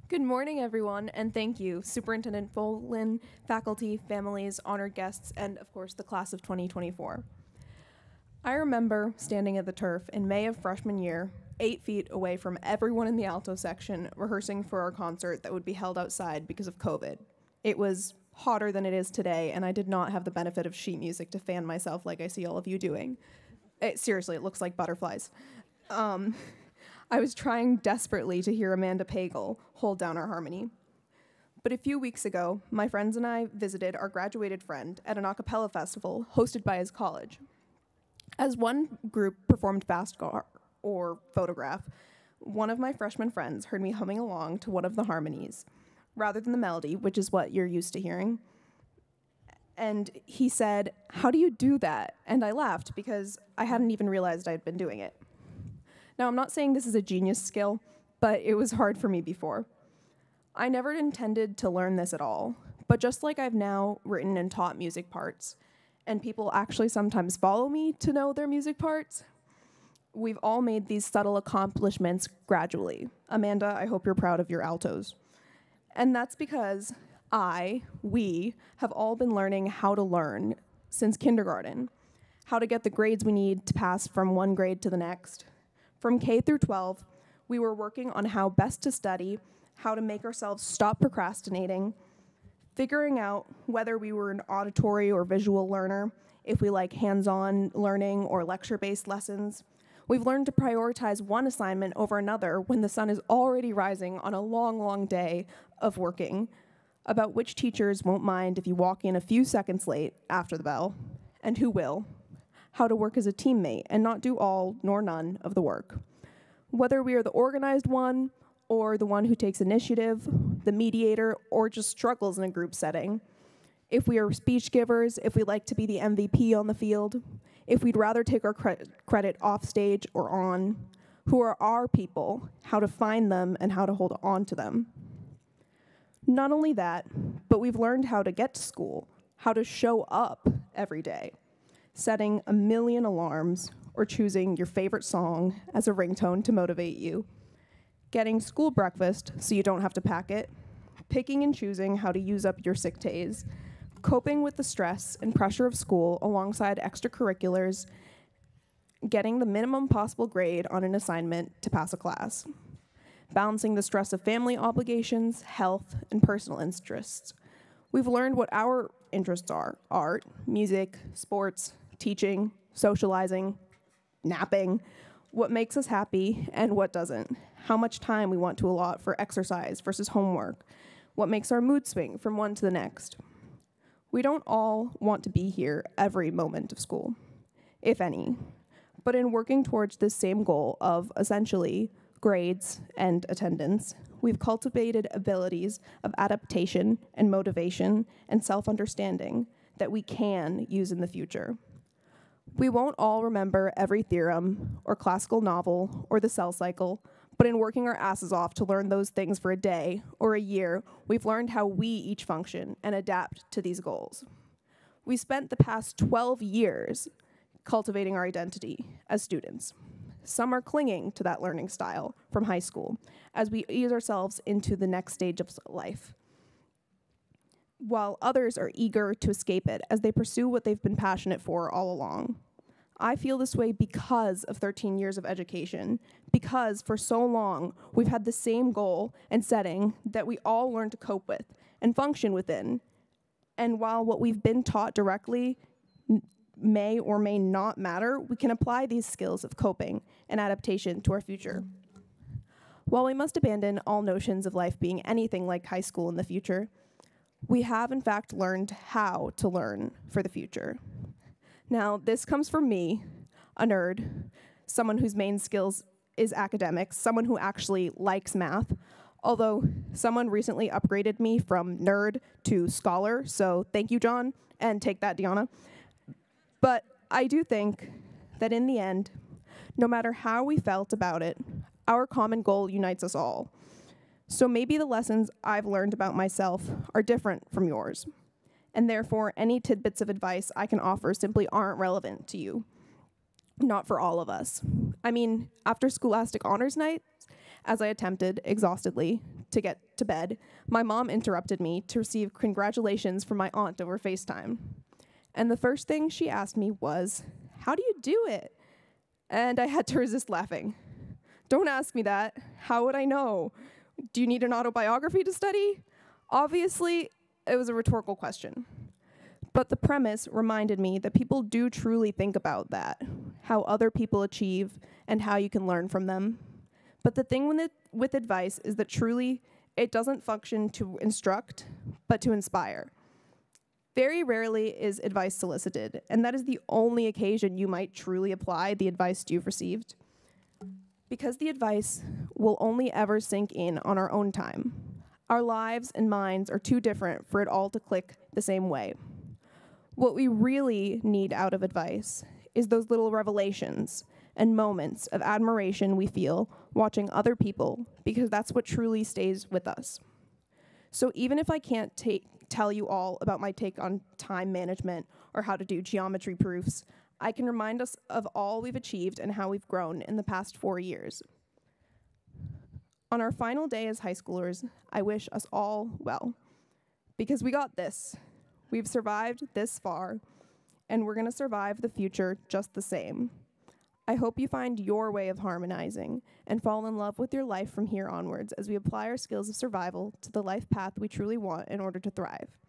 Good morning, everyone, and thank you, Superintendent Bolin, faculty, families, honored guests, and of course, the class of 2024. I remember standing at the turf in May of freshman year, 8 feet away from everyone in the alto section, rehearsing for our concert that would be held outside because of COVID. It was hotter than it is today, and I did not have the benefit of sheet music to fan myself like I see all of you doing. Seriously, it looks like butterflies. I was trying desperately to hear Amanda Pagel hold down our harmony. But a few weeks ago, my friends and I visited our graduated friend at an a cappella festival hosted by his college. As one group performed fast gar, or photograph, one of my freshman friends heard me humming along to one of the harmonies, rather than the melody, which is what you're used to hearing. And he said, "How do you do that?" And I laughed because I hadn't even realized I'd been doing it. Now, I'm not saying this is a genius skill, but it was hard for me before. I never intended to learn this at all, but just like I've now written and taught music parts, and people actually sometimes follow me to know their music parts, we've all made these subtle accomplishments gradually. Amanda, I hope you're proud of your altos. And that's because we have all been learning how to learn since kindergarten, how to get the grades we need to pass from one grade to the next. From K through 12, we were working on how best to study, how to make ourselves stop procrastinating, figuring out whether we were an auditory or visual learner, if we like hands-on learning or lecture-based lessons. We've learned to prioritize one assignment over another when the sun is already rising on a long, long day of working, about which teachers won't mind if you walk in a few seconds late after the bell, and who will, how to work as a teammate and not do all nor none of the work. Whether we are the organized one or the one who takes initiative, the mediator, or just struggles in a group setting, if we are speech givers, if we like to be the MVP on the field, if we'd rather take our credit off stage or on, who are our people, how to find them, and how to hold on to them. Not only that, but we've learned how to get to school, how to show up every day, setting a million alarms, or choosing your favorite song as a ringtone to motivate you, getting school breakfast so you don't have to pack it, picking and choosing how to use up your sick days, coping with the stress and pressure of school alongside extracurriculars, getting the minimum possible grade on an assignment to pass a class, balancing the stress of family obligations, health, and personal interests. We've learned what our interests are: art, music, sports, teaching, socializing, napping, what makes us happy and what doesn't, how much time we want to allot for exercise versus homework, what makes our mood swing from one to the next. We don't all want to be here every moment of school, if any, but in working towards this same goal of essentially grades and attendance, we've cultivated abilities of adaptation and motivation and self-understanding that we can use in the future. We won't all remember every theorem or classical novel or the cell cycle, but in working our asses off to learn those things for a day or a year, we've learned how we each function and adapt to these goals. We spent the past 12 years cultivating our identity as students. Some are clinging to that learning style from high school as we ease ourselves into the next stage of life, while others are eager to escape it as they pursue what they've been passionate for all along. I feel this way because of 13 years of education, because for so long we've had the same goal and setting that we all learn to cope with and function within. And while what we've been taught directly may or may not matter, we can apply these skills of coping and adaptation to our future. While we must abandon all notions of life being anything like high school in the future, we have in fact learned how to learn for the future. Now, this comes from me, a nerd, someone whose main skills is academics, someone who actually likes math, although someone recently upgraded me from nerd to scholar, so thank you, John, and take that, Deanna. But I do think that in the end, no matter how we felt about it, our common goal unites us all. So maybe the lessons I've learned about myself are different from yours, and therefore any tidbits of advice I can offer simply aren't relevant to you. Not for all of us. I mean, after Scholastic Honors Night, as I attempted exhaustedly to get to bed, my mom interrupted me to receive congratulations from my aunt over FaceTime. And the first thing she asked me was, "How do you do it?" And I had to resist laughing. "Don't ask me that. How would I know? Do you need an autobiography to study?" Obviously, it was a rhetorical question. But the premise reminded me that people do truly think about that, how other people achieve and how you can learn from them. But the thing with advice is that truly it doesn't function to instruct, but to inspire. Very rarely is advice solicited, and that is the only occasion you might truly apply the advice you've received. Because the advice will only ever sink in on our own time. Our lives and minds are too different for it all to click the same way. What we really need out of advice is those little revelations and moments of admiration we feel watching other people, because that's what truly stays with us. So even if I can't tell you all about my take on time management or how to do geometry proofs, I can remind us of all we've achieved and how we've grown in the past 4 years. On our final day as high schoolers, I wish us all well, because we got this. We've survived this far, and we're going to survive the future just the same. I hope you find your way of harmonizing and fall in love with your life from here onwards as we apply our skills of survival to the life path we truly want in order to thrive.